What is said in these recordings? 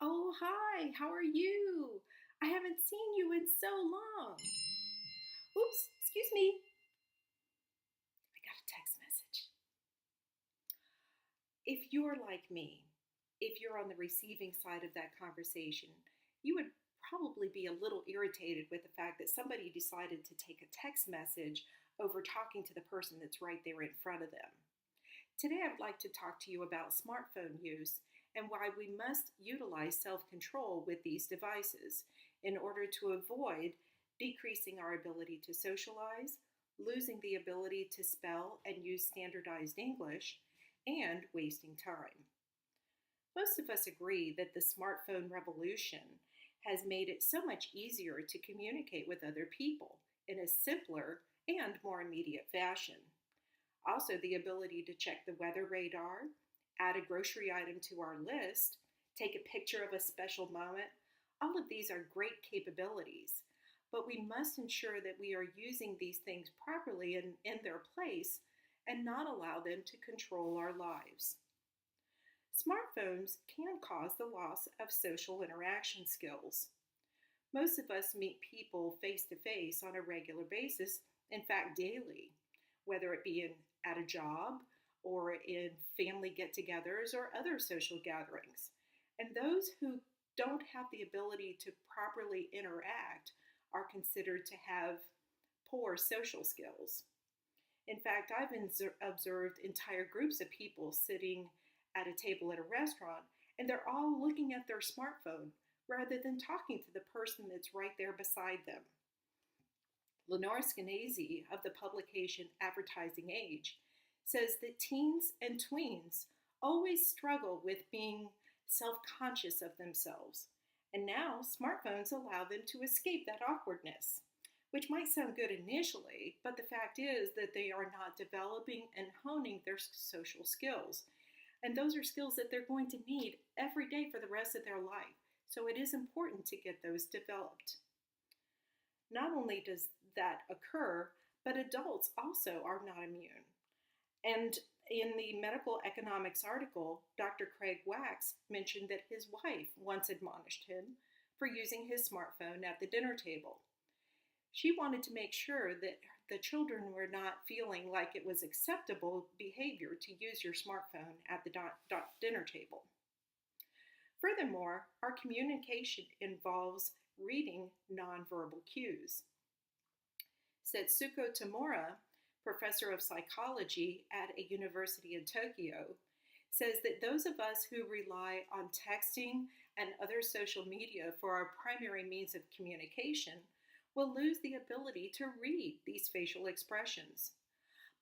Oh, hi, how are you? I haven't seen you in so long. Oops, excuse me. I got a text message. If you're like me, if you're on the receiving side of that conversation, you would probably be a little irritated with the fact that somebody decided to take a text message over talking to the person that's right there in front of them. Today, I would like to talk to you about smartphone use and why we must utilize self control with these devices in order to avoid decreasing our ability to socialize, losing the ability to spell and use standardized English, and wasting time. Most of us agree that the smartphone revolution has made it so much easier to communicate with other people in a simpler and more immediate fashion. Also, the ability to check the weather radar, add a grocery item to our list, take a picture of a special moment, all of these are great capabilities. But we must ensure that we are using these things properly and in their place and not allow them to control our lives. Smartphones can cause the loss of social interaction skills. Most of us meet people face to face on a regular basis, in fact, daily, whether it be at a job or in family get togethers or other social gatherings. And those who don't have the ability to properly interact are considered to have poor social skills. In fact, I've observed entire groups of people sitting at a table at a restaurant and they're all looking at their smartphone rather than talking to the person that's right there beside them. Lenore Skenazy of the publication Advertising Age says that teens and tweens always struggle with being self conscious of themselves, and now smartphones allow them to escape that awkwardness, which might sound good initially, but the fact is that they are not developing and honing their social skills. And those are skills that they're going to need every day for the rest of their life. So it is important to get those developed. Not only does that occur, but adults also are not immune. And in the medical economics article, Dr. Craig Wax mentioned that his wife once admonished him for using his smartphone at the dinner table. She wanted to make sure that the children were not feeling like it was acceptable behavior to use your smartphone at the dinner table. Furthermore, our communication involves reading nonverbal cues. Setsuko Tamura, professor of psychology at a university in Tokyo, says that those of us who rely on texting and other social media for our primary means of communication will lose the ability to read these facial expressions.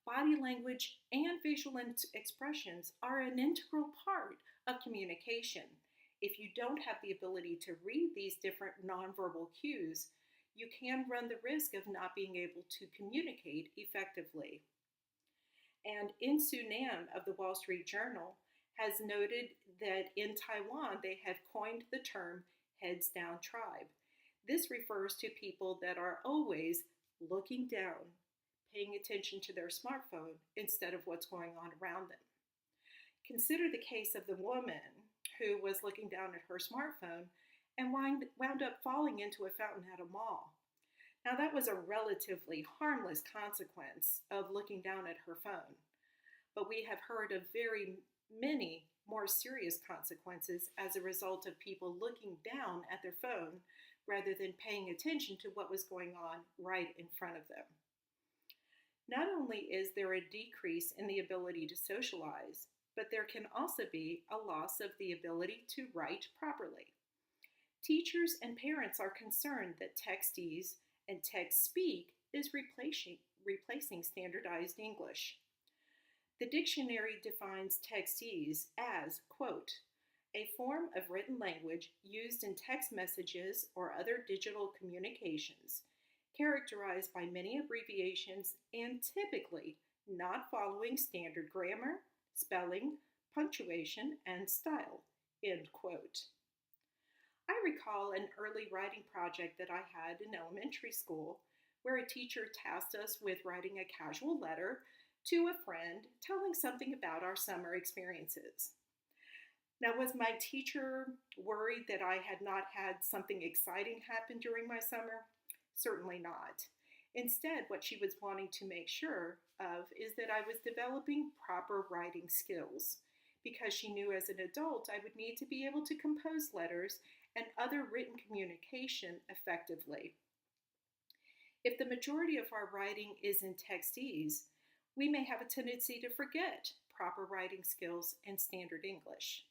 Body language and facial expressions are an integral part of communication. If you don't have the ability to read these different nonverbal cues, you can run the risk of not being able to communicate effectively. And In-Su Nam of the Wall Street Journal has noted that in Taiwan they have coined the term heads down tribe. This refers to people that are always looking down, paying attention to their smartphone instead of what's going on around them. Consider the case of the woman who was looking down at her smartphone and wound up falling into a fountain at a mall. Now, that was a relatively harmless consequence of looking down at her phone, but we have heard of very many more serious consequences as a result of people looking down at their phone rather than paying attention to what was going on right in front of them. Not only is there a decrease in the ability to socialize, but there can also be a loss of the ability to write properly. Teachers and parents are concerned that textease and text speak is replacing standardized English. The dictionary defines textease as, quote, a form of written language used in text messages or other digital communications, characterized by many abbreviations and typically not following standard grammar, spelling, punctuation, and style, end quote. I recall an early writing project that I had in elementary school where a teacher tasked us with writing a casual letter to a friend telling something about our summer experiences. Now, was my teacher worried that I had not had something exciting happen during my summer? Certainly not. Instead, what she was wanting to make sure of is that I was developing proper writing skills, because she knew as an adult I would need to be able to compose letters and other written communication effectively. If the majority of our writing is in textese, we may have a tendency to forget proper writing skills and standard English.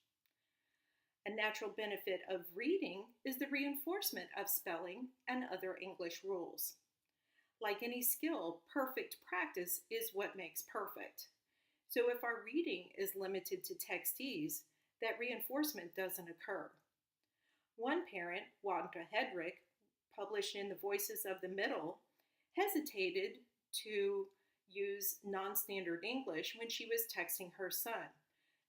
A natural benefit of reading is the reinforcement of spelling and other English rules. Like any skill, perfect practice is what makes perfect. So if our reading is limited to textese, that reinforcement doesn't occur. One parent, Wanda Hedrick, published in The Voices of the Middle, hesitated to use non-standard English when she was texting her son.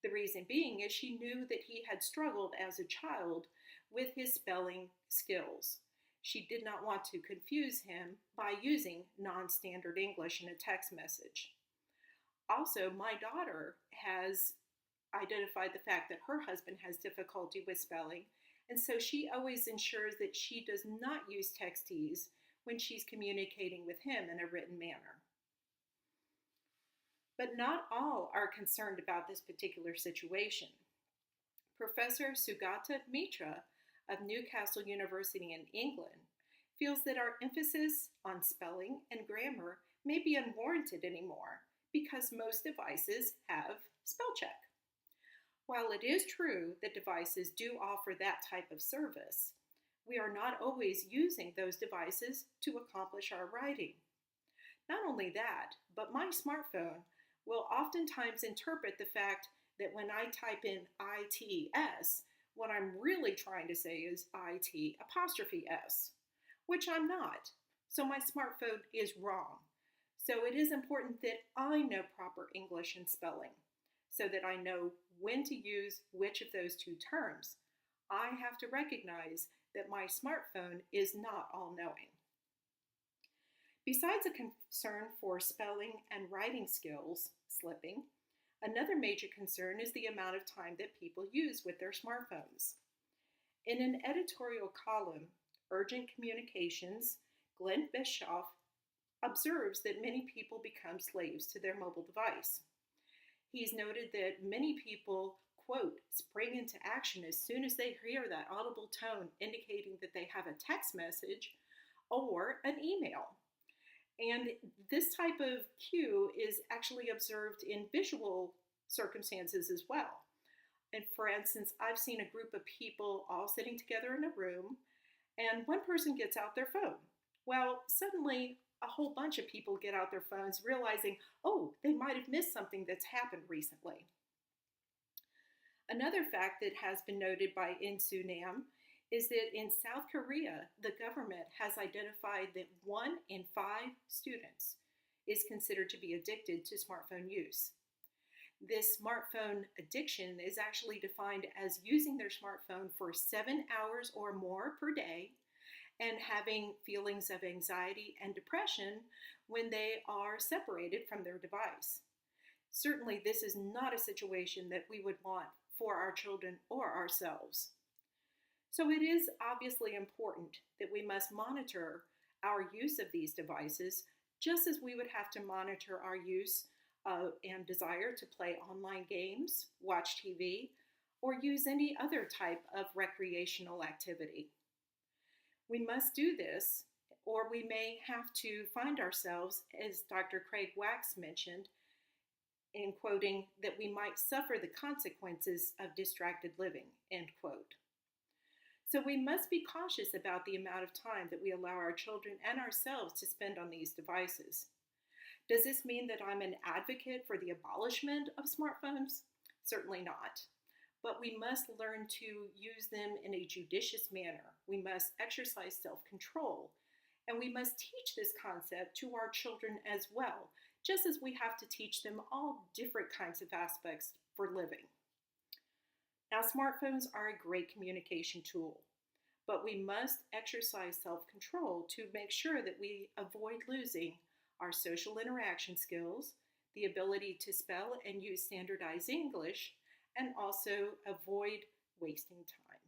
The reason being is she knew that he had struggled as a child with his spelling skills. She did not want to confuse him by using non-standard English in a text message. Also, my daughter has identified the fact that her husband has difficulty with spelling, and so she always ensures that she does not use textese when she's communicating with him in a written manner. But not all are concerned about this particular situation. Professor Sugata Mitra of Newcastle University in England feels that our emphasis on spelling and grammar may be unwarranted anymore because most devices have spell check. While it is true that devices do offer that type of service, we are not always using those devices to accomplish our writing. Not only that, but my smartphone will oftentimes interpret the fact that when I type in ITS, what I'm really trying to say is IT apostrophe S, which I'm not. So my smartphone is wrong. So it is important that I know proper English and spelling so that I know when to use which of those two terms. I have to recognize that my smartphone is not all-knowing. Besides a concern for spelling and writing skills slipping, another major concern is the amount of time that people use with their smartphones. In an editorial column, Urgent Communications, Glenn Bischoff observes that many people become slaves to their mobile device. He's noted that many people, quote, spring into action as soon as they hear that audible tone indicating that they have a text message or an email. And this type of cue is actually observed in visual circumstances as well. And for instance, I've seen a group of people all sitting together in a room, and one person gets out their phone. Well, suddenly a whole bunch of people get out their phones realizing, oh, they might have missed something that's happened recently. Another fact that has been noted by Insu Nam is that in South Korea, the government has identified that 1 in 5 students is considered to be addicted to smartphone use. This smartphone addiction is actually defined as using their smartphone for 7 hours or more per day and having feelings of anxiety and depression when they are separated from their device. Certainly, this is not a situation that we would want for our children or ourselves. So it is obviously important that we must monitor our use of these devices just as we would have to monitor our use and desire to play online games, watch TV, or use any other type of recreational activity. We must do this, or we may have to find ourselves, as Dr. Craig Wax mentioned, in quoting, that we might suffer the consequences of distracted living, end quote. So we must be cautious about the amount of time that we allow our children and ourselves to spend on these devices. Does this mean that I'm an advocate for the abolishment of smartphones? Certainly not. But we must learn to use them in a judicious manner. We must exercise self-control. And we must teach this concept to our children as well, just as we have to teach them all different kinds of aspects for living. Now, smartphones are a great communication tool, but we must exercise self-control to make sure that we avoid losing our social interaction skills, the ability to spell and use standardized English, and also avoid wasting time.